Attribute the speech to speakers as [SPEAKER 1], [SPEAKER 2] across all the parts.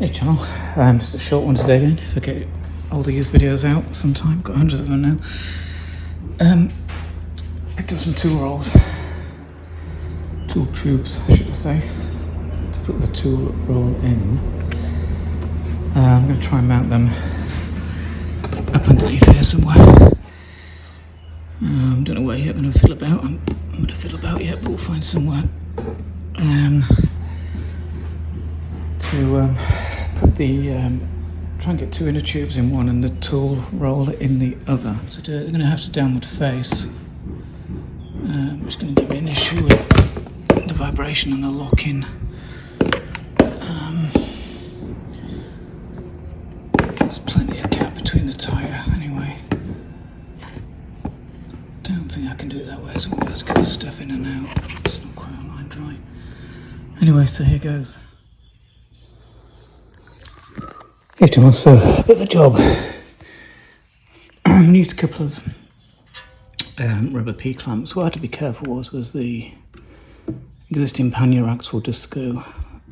[SPEAKER 1] Hey channel, just a short one today again. If I get all these videos out sometime, got hundreds of them now. Picked up some tool rolls, tool tubes should I say, to put the tool roll in. I'm going to try and mount them up underneath here somewhere. Don't know where yet, I'm going to fiddle about. I'm going to fiddle about yet, but we'll find somewhere to put the try and get two inner tubes in one and the tool roll in the other. To do it, they're going to have to downward face, which is going to give me an issue with the vibration and the lock-in. There's plenty of gap between the tyre anyway. Don't think I can do it that way, so we'll have to get the stuff in and out. It's not quite line dry. Anyway, so here goes. Okay, Thomas, so a bit of a job. I used a couple of rubber P-clamps. What I had to be careful was the existing pannier racks will just go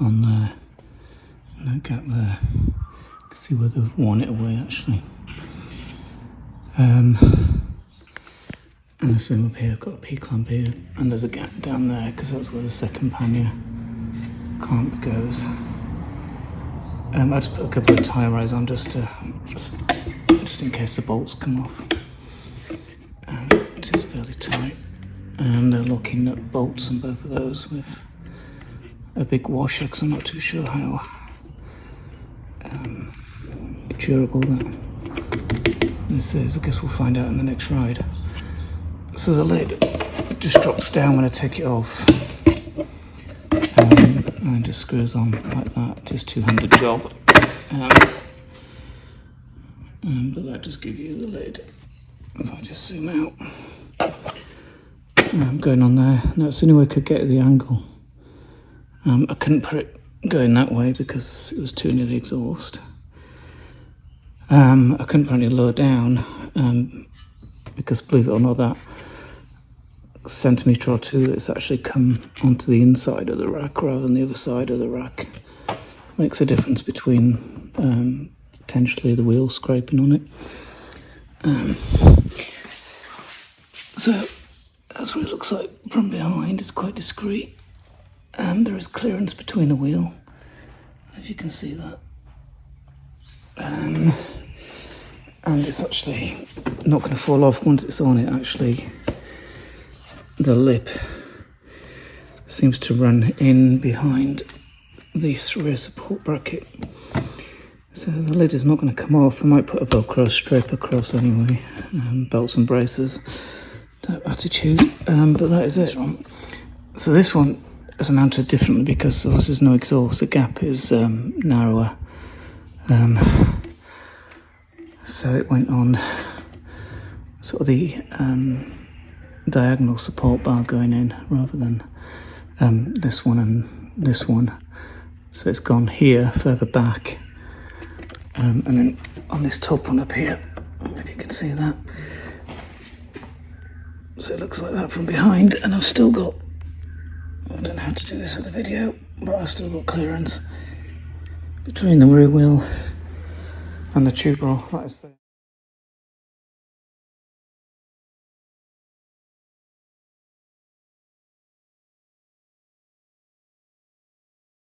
[SPEAKER 1] on there. No gap there. You can see where they've worn it away actually. And the same up here, I've got a P-clamp here, and there's a gap down there because that's where the second pannier clamp goes. I just put a couple of tie rays on just in case the bolts come off. It is fairly tight, and they're locking nut bolts on both of those with a big washer because I'm not too sure how durable this is. I guess we'll find out in the next ride. So the lid just drops down when I take it off. And just screws on like that, just two-handed job. But that just gives you the lid. If I just zoom out, I'm going on there. Now it's the only way I could get the angle. I couldn't put it going that way because it was too near the exhaust. I couldn't put it any lower down because, believe it or not, that centimetre or two that's actually come onto the inside of the rack rather than the other side of the rack makes a difference between potentially the wheel scraping on it. So that's what it looks like from behind. It's quite discreet. There is clearance between the wheel, if you can see that. And it's actually not going to fall off once it's on it. Actually, the lip seems to run in behind the rear support bracket, so the lid is not going to come off. I might put a Velcro strip across anyway, belts and braces, that attitude, but that is it. So this one is mounted differently because there's no exhaust, the gap is narrower, so it went on sort of the diagonal support bar going in rather than this one and this one. So it's gone here further back, and then on this top one up here, if you can see that. So it looks like that from behind, and I've still got, I don't know how to do this with the video, but I've still got clearance between the rear wheel and the tube roll, like I say.